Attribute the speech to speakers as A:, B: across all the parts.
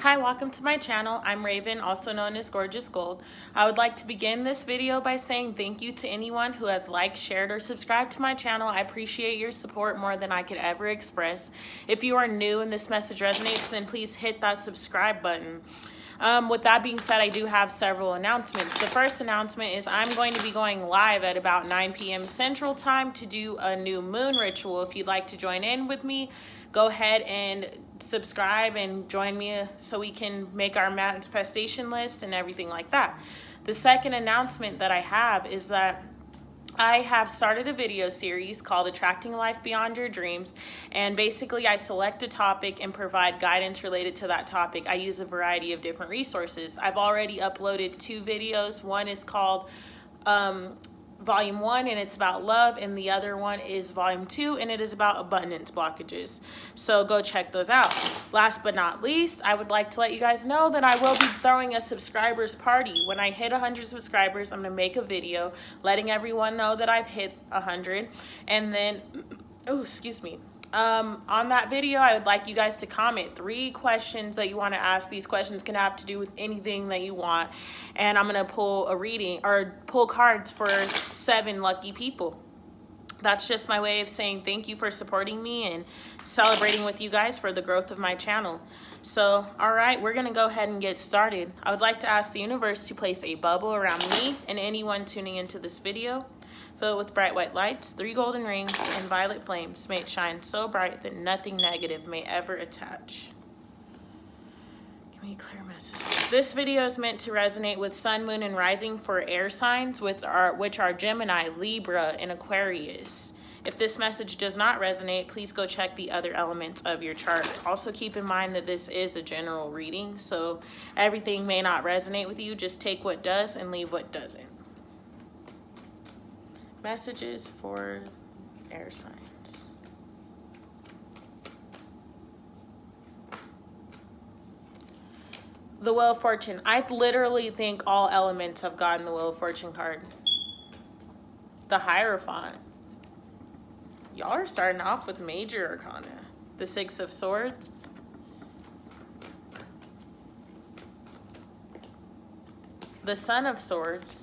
A: Hi, welcome to my channel. I'm Raven, also known as Gorgeous Gold. I would like to begin this video by saying thank you to anyone who has liked, shared, or subscribed to my channel. I appreciate your support more than I could ever express. If you are new and this message resonates, then please hit that subscribe button. With that being said, I do have several announcements. The first announcement is I'm going to be going live at about 9 p.m. Central Time to do a new moon ritual. If you'd like to join in with me, go ahead and subscribe and join me so we can make our manifestation list and everything like that. The second announcement that I have is that I have started a video series called Attracting Life Beyond Your Dreams, and basically I select a topic and provide guidance related to that topic. I use a variety of different resources. I've already uploaded 2 videos. One is called Volume 1 and it's about love, and the other one is Volume 2 and it is about abundance blockages. So go check those out. Last but not least, I would like to let you guys know that I will be throwing a subscribers party. When I hit 100 subscribers, I'm going to make a video letting everyone know that I've hit 100, and then on that video, I would like you guys to comment 3 questions that you want to ask. These questions can have to do with anything that you want, and I'm going to pull a reading or pull cards for 7 lucky people. That's just my way of saying thank you for supporting me and celebrating with you guys for the growth of my channel. So, all right, we're going to go ahead and get started. I would like to ask the universe to place a bubble around me and anyone tuning into this video. Fill it with bright white lights, 3 golden rings, and violet flames. May it shine so bright that nothing negative may ever attach. Give me clear messages. This video is meant to resonate with Sun, Moon, and Rising for air signs, which are Gemini, Libra, and Aquarius. If this message does not resonate, please go check the other elements of your chart. Also keep in mind that this is a general reading, so everything may not resonate with you. Just take what does and leave what doesn't. Messages for air signs. The Wheel of Fortune. I literally think all elements have gotten the Wheel of Fortune card. The Hierophant. Y'all are starting off with major arcana. The 6 of Swords. The Son of Swords.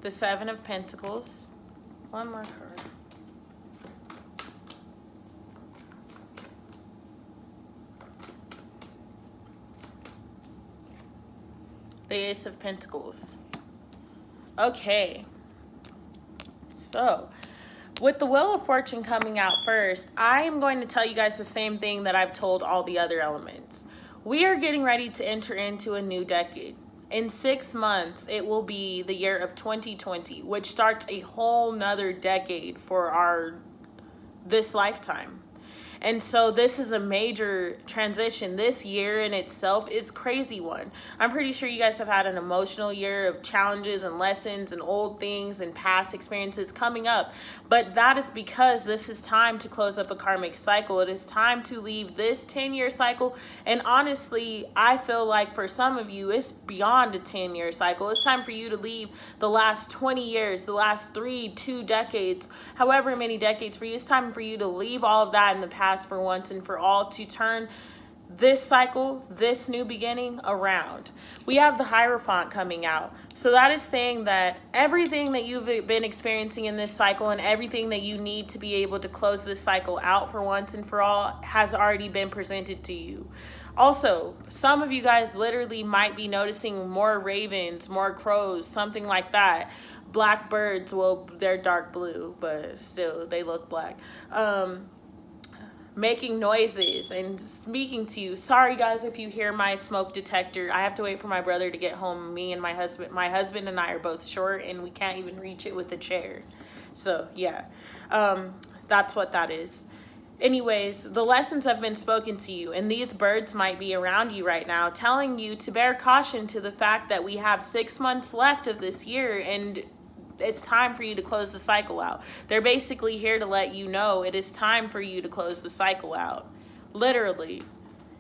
A: The 7 of Pentacles. One more card. The Ace of Pentacles. Okay. So, with the Wheel of Fortune coming out first, I am going to tell you guys the same thing that I've told all the other elements. We are getting ready to enter into a new decade. In 6 months, it will be the year of 2020, which starts a whole nother decade for this lifetime. And so this is a major transition. This year in itself is a crazy one. I'm pretty sure you guys have had an emotional year of challenges and lessons and old things and past experiences coming up. But that is because this is time to close up a karmic cycle. It is time to leave this 10-year cycle. And honestly, I feel like for some of you, it's beyond a 10-year cycle. It's time for you to leave the last 20 years, the last 2 decades, however many decades for you. It's time for you to leave all of that in the past for once and for all, to turn this cycle, this new beginning around. We have the Hierophant coming out. So that is saying that everything that you've been experiencing in this cycle and everything that you need to be able to close this cycle out for once and for all has already been presented to you. Also, some of you guys literally might be noticing more ravens, more crows, something like that. Black birds, well, they're dark blue, but still they look black. Making noises and speaking to you. Sorry guys if you hear my smoke detector. I have to wait for my brother to get home. Me and my husband and I are both short and we can't even reach it with a chair. So yeah, that's what that is. Anyways, the lessons have been spoken to you, and these birds might be around you right now telling you to bear caution to the fact that we have 6 months left of this year and it's time for you to close the cycle out. They're basically here to let you know it is time for you to close the cycle out. Literally.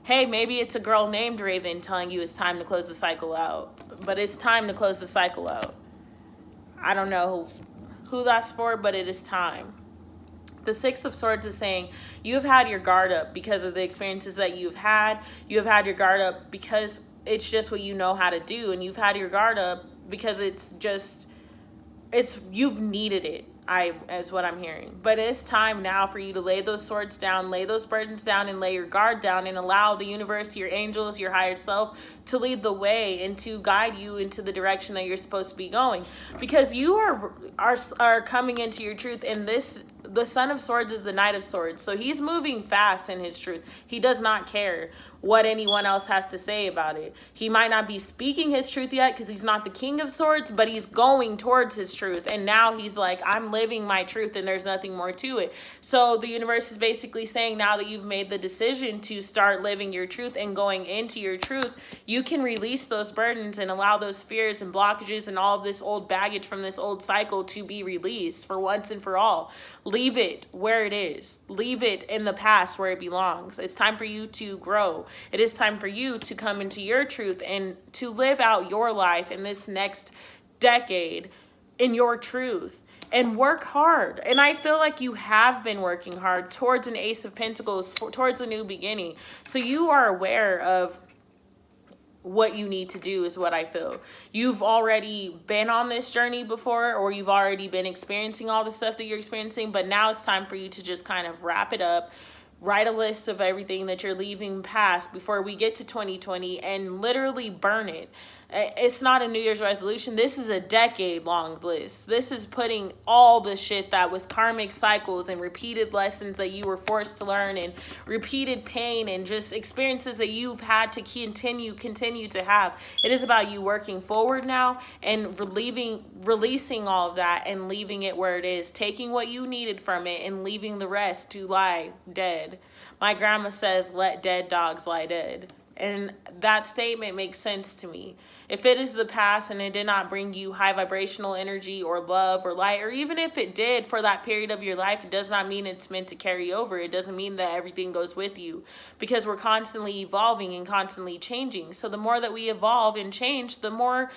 A: Hey, maybe it's a girl named Raven telling you it's time to close the cycle out, but it's time to close the cycle out. I don't know who that's for, but it is time. The Six of Swords is saying you've had your guard up because of the experiences that you've had. You have had your guard up because it's just what you know how to do. And you've had your guard up because you've needed it, is what I'm hearing. But it's time now for you to lay those swords down, lay those burdens down, and lay your guard down, and allow the universe, your angels, your higher self to lead the way and to guide you into the direction that you're supposed to be going. Because you are coming into your truth, and the Son of Swords is the Knight of Swords. So he's moving fast in his truth. He does not care what anyone else has to say about it. He might not be speaking his truth yet because he's not the King of Swords, but he's going towards his truth. And now he's like, I'm living my truth and there's nothing more to it. So the universe is basically saying, now that you've made the decision to start living your truth and going into your truth, you can release those burdens and allow those fears and blockages and all of this old baggage from this old cycle to be released for once and for all. Leave it where it is. Leave it in the past where it belongs. It's time for you to grow. It is time for you to come into your truth and to live out your life in this next decade in your truth and work hard. And I feel like you have been working hard towards an Ace of Pentacles, towards a new beginning. So you are aware of what you need to do, is what I feel. You've already been on this journey before, or you've already been experiencing all the stuff that you're experiencing, but now it's time for you to just kind of wrap it up, write a list of everything that you're leaving past before we get to 2020 and literally burn it. It's not a New Year's resolution. This is a decade-long list. This is putting all the shit that was karmic cycles and repeated lessons that you were forced to learn and repeated pain and just experiences that you've had to continue to have. It is about you working forward now and releasing all of that and leaving it where it is, taking what you needed from it and leaving the rest to lie dead. My grandma says, let dead dogs lie dead. And that statement makes sense to me. If it is the past and it did not bring you high vibrational energy or love or light, or even if it did for that period of your life, it does not mean it's meant to carry over. It doesn't mean that everything goes with you, because we're constantly evolving and constantly changing. So the more that we evolve and change, the more,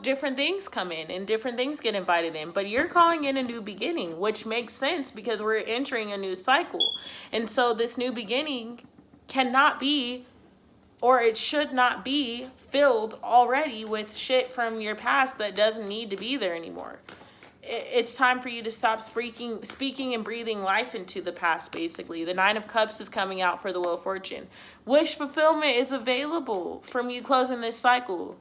A: different things come in and different things get invited in. But you're calling in a new beginning, which makes sense because we're entering a new cycle. And so this new beginning cannot be, or it should not be, filled already with shit from your past that doesn't need to be there anymore. It's time for you to stop speaking and breathing life into the past, basically. The Nine of Cups is coming out for the Wheel of Fortune. Wish fulfillment is available from you closing this cycle.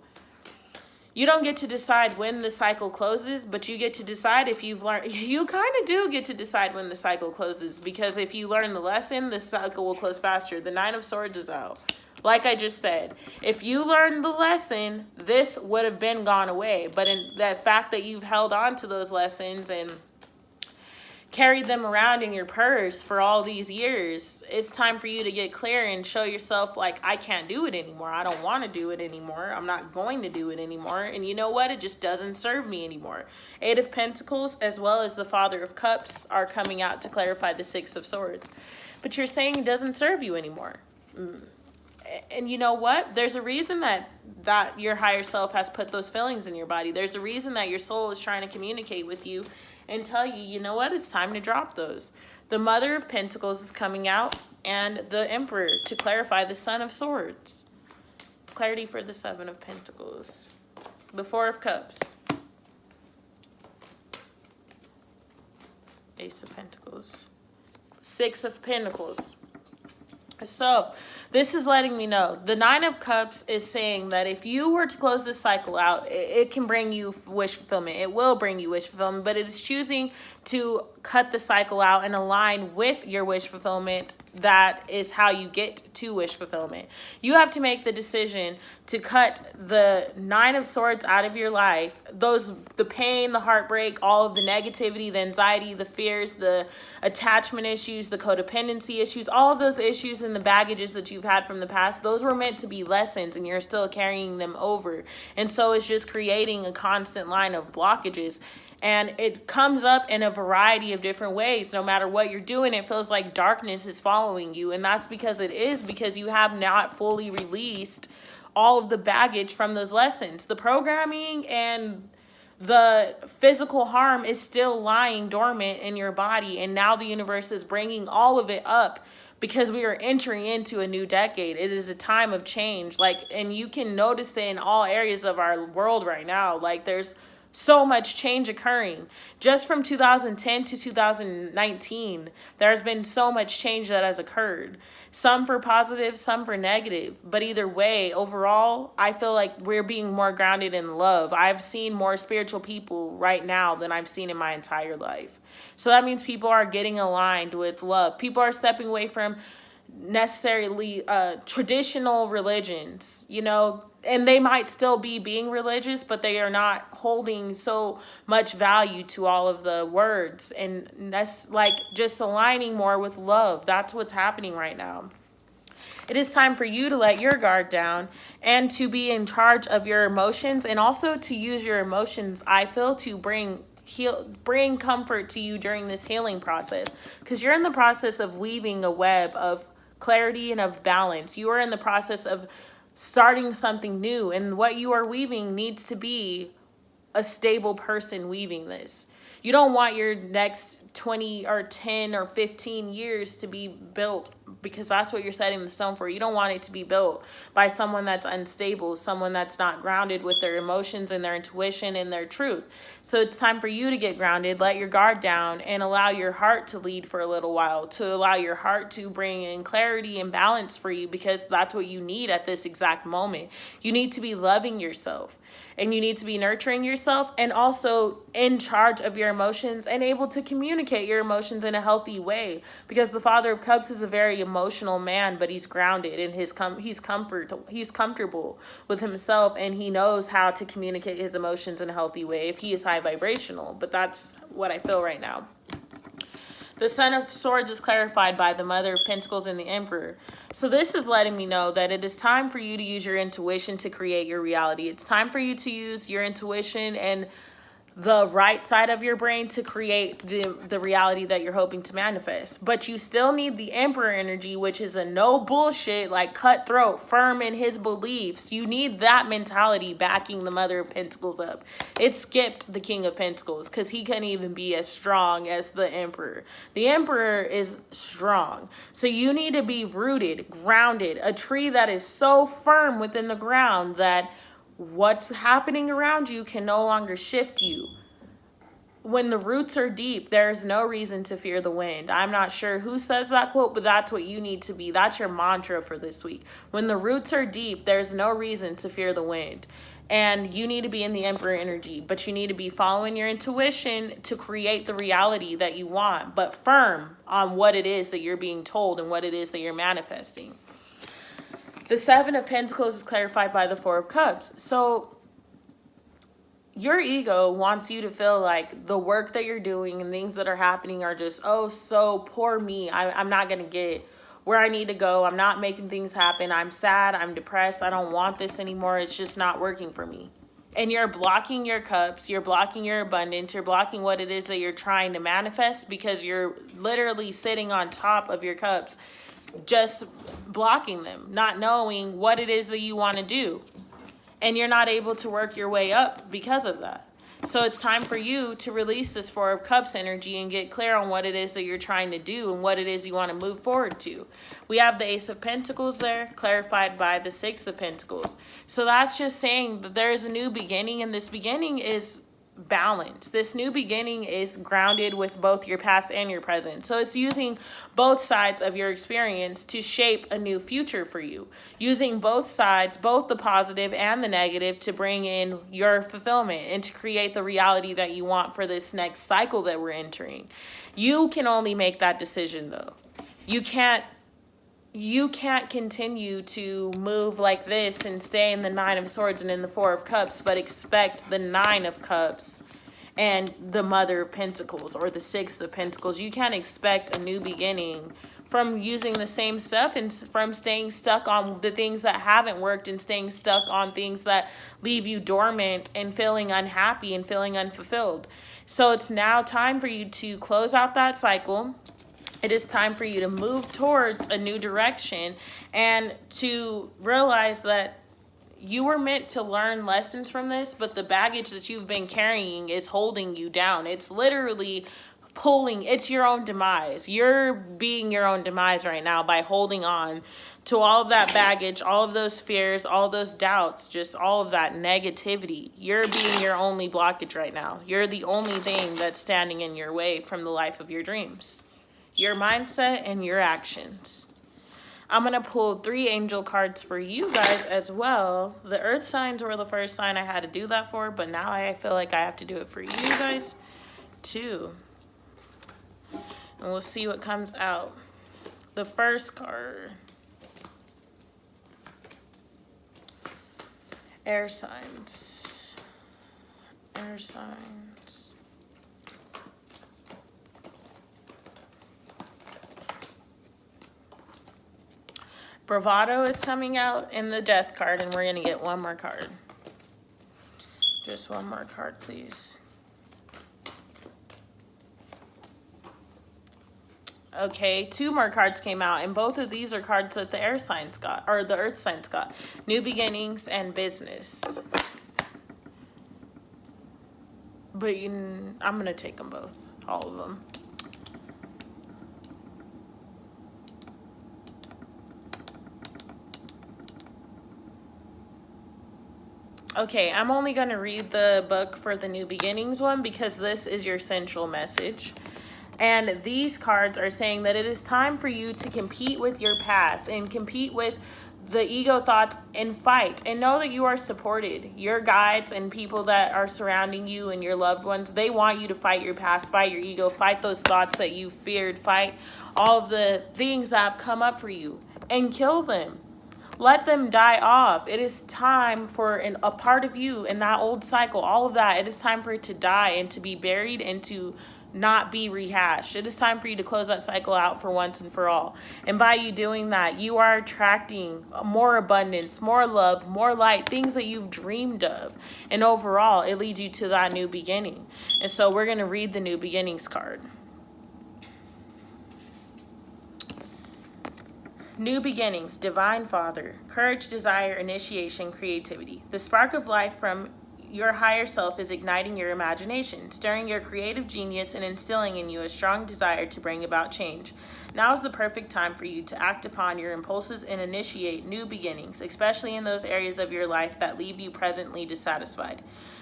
A: You don't get to decide when the cycle closes, but you get to decide if you've learned. You kind of do get to decide when the cycle closes, because if you learn the lesson, the cycle will close faster. The Nine of Swords is out. Like I just said, if you learned the lesson, this would have been gone away. But in that fact that you've held on to those lessons and carried them around in your purse for all these years, it's time for you to get clear and show yourself, like, I can't do it anymore. I don't want to do it anymore. I'm not going to do it anymore. And you know what? It just doesn't serve me anymore. Eight of Pentacles as well as the Father of Cups are coming out to clarify the Six of Swords. But you're saying it doesn't serve you anymore. And you know what? There's a reason that your higher self has put those feelings in your body. There's a reason that your soul is trying to communicate with you and tell you, you know what? It's time to drop those. The Mother of Pentacles is coming out, and the Emperor to clarify the Son of Swords. Clarity for the Seven of Pentacles. The Four of Cups. Ace of Pentacles. Six of Pentacles. So this is letting me know the Nine of Cups is saying that if you were to close this cycle out, it can bring you wish fulfillment. It will bring you wish fulfillment, but it is choosing to cut the cycle out and align with your wish fulfillment. That is how you get to wish fulfillment. You have to make the decision to cut the Nine of Swords out of your life. The pain, the heartbreak, all of the negativity, the anxiety, the fears, the attachment issues, the codependency issues, all of those issues and the baggages that you've had from the past, those were meant to be lessons and you're still carrying them over. And so it's just creating a constant line of blockages. And it comes up in a variety of different ways. No matter what you're doing, it feels like darkness is following you. And that's because you have not fully released all of the baggage from those lessons. The programming and the physical harm is still lying dormant in your body, and now the universe is bringing all of it up because we are entering into a new decade. It is a time of change, like, and you can notice it in all areas of our world right now. Like, there's so much change occurring. Just from 2010 to 2019, there's been so much change that has occurred. Some for positive, some for negative. But either way, overall, I feel like we're being more grounded in love. I've seen more spiritual people right now than I've seen in my entire life. So that means people are getting aligned with love. People are stepping away from necessarily traditional religions, you know, and they might still be being religious, but they are not holding so much value to all of the words, and that's like just aligning more with love. That's what's happening right now. It is time for you to let your guard down and to be in charge of your emotions, and also to use your emotions, I feel, to bring comfort to you during this healing process, because you're in the process of weaving a web of clarity and of balance. You are in the process of starting something new, and what you are weaving needs to be a stable person weaving this. You don't want your next 20 or 10 or 15 years to be built, because that's what you're setting the stone for. You don't want it to be built by someone that's unstable, someone that's not grounded with their emotions and their intuition and their truth. So it's time for you to get grounded, let your guard down, and allow your heart to lead for a little while, to allow your heart to bring in clarity and balance for you, because that's what you need at this exact moment. You need to be loving yourself, and you need to be nurturing yourself, and also in charge of your emotions and able to communicate your emotions in a healthy way, because the Father of Cups is a very emotional man, but he's grounded and he's comfortable with himself, and he knows how to communicate his emotions in a healthy way if he is high vibrational. But that's what I feel right now. The Son of Swords is clarified by the Mother of Pentacles and the Emperor. So this is letting me know that it is time for you to use your intuition to create your reality. It's time for you to use your intuition and the right side of your brain to create the reality that you're hoping to manifest. But you still need the Emperor energy, which is a no bullshit, like cutthroat, firm in his beliefs. You need that mentality backing the Mother of Pentacles up. It skipped the King of Pentacles because he couldn't even be as strong as the Emperor. The Emperor is strong. So you need to be rooted, grounded, a tree that is so firm within the ground that what's happening around you can no longer shift you. When the roots are deep, there's no reason to fear the wind. I'm not sure who says that quote, but that's what you need to be. That's your mantra for this week. When the roots are deep, there's no reason to fear the wind. And you need to be in the Emperor energy, but you need to be following your intuition to create the reality that you want, but firm on what it is that you're being told and what it is that you're manifesting. The Seven of Pentacles is clarified by the Four of Cups. So your ego wants you to feel like the work that you're doing and things that are happening are just, oh, so poor me. I'm not going to get where I need to go. I'm not making things happen. I'm sad. I'm depressed. I don't want this anymore. It's just not working for me. And you're blocking your cups. You're blocking your abundance. You're blocking what it is that you're trying to manifest because you're literally sitting on top of your cups, just blocking them, not knowing what it is that you want to do. And you're not able to work your way up because of that. So it's time for you to release this Four of Cups energy and get clear on what it is that you're trying to do and what it is you want to move forward to. We have the Ace of Pentacles there, clarified by the Six of Pentacles. So that's just saying that there is a new beginning, and this beginning is balance. This new beginning is grounded with both your past and your present. So it's using both sides of your experience to shape a new future for you. Using both sides, both the positive and the negative, to bring in your fulfillment and to create the reality that you want for this next cycle that we're entering. You can only make that decision though. You can't continue to move like this and stay in the Nine of Swords and in the Four of Cups, but expect the Nine of Cups and the Mother of Pentacles or the Six of Pentacles. You can't expect a new beginning from using the same stuff and from staying stuck on the things that haven't worked and staying stuck on things that leave you dormant and feeling unhappy and feeling unfulfilled. So it's now time for you to close out that cycle. It is time for you to move towards a new direction and to realize that you were meant to learn lessons from this, but the baggage that you've been carrying is holding you down. It's literally pulling, it's your own demise. You're being your own demise right now by holding on to all of that baggage, all of those fears, all of those doubts, just all of that negativity. You're being your only blockage right now. You're the only thing that's standing in your way from the life of your dreams. Your mindset and your actions. I'm going to pull 3 angel cards for you guys as well. The earth signs were the first sign I had to do that for, but now I feel like I have to do it for you guys too. And we'll see what comes out. The first card. Air signs. Air signs. Bravado is coming out in the death card, and we're going to get one more card. Just one more card, please. Okay, 2 more cards came out, and both of these are cards that the air signs got, or the earth signs got. New beginnings and business. But I'm going to take them both, all of them. Okay, I'm only going to read the book for the new beginnings one because this is your central message. And these cards are saying that it is time for you to compete with your past and compete with the ego thoughts and fight, and know that you are supported. Your guides and people that are surrounding you and your loved ones, they want you to fight your past, fight your ego, fight those thoughts that you feared, fight all of the things that have come up for you and kill them. Let them die off. It is time for a part of you in that old cycle, all of that. It is time for it to die and to be buried and to not be rehashed. It is time for you to close that cycle out for once and for all. And by you doing that, you are attracting more abundance, more love, more light, things that you've dreamed of. And overall, it leads you to that new beginning. And so we're going to read the new beginnings card. New beginnings, divine father, courage, desire, initiation, creativity. The spark of life from your higher self is igniting your imagination, stirring your creative genius and instilling in you a strong desire to bring about change. Now is the perfect time for you to act upon your impulses and initiate new beginnings, especially in those areas of your life that leave you presently dissatisfied.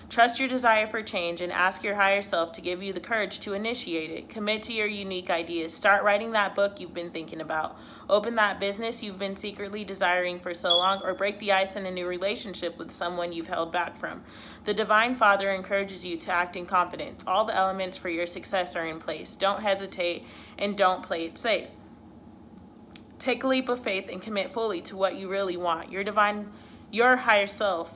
A: Trust your desire for change and ask your higher self to give you the courage to initiate it. Commit to your unique ideas. Start writing that book you've been thinking about. Open that business you've been secretly desiring for so long, or break the ice in a new relationship with someone you've held back from. The Divine Father encourages you to act in confidence. All the elements for your success are in place. Don't hesitate and don't play it safe. Take a leap of faith and commit fully to what you really want. Your higher self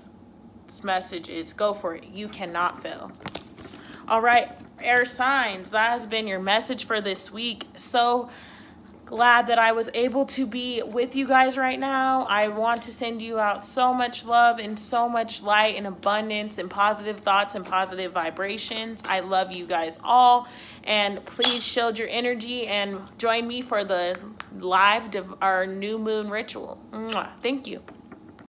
A: message is go for it. You cannot fail. All right, air signs, that has been your message for this week. So glad that I was able to be with you guys right now. I want to send you out so much love and so much light and abundance and positive thoughts and positive vibrations. I love you guys all, and please shield your energy and join me for the live our new moon ritual. Mwah. Thank you.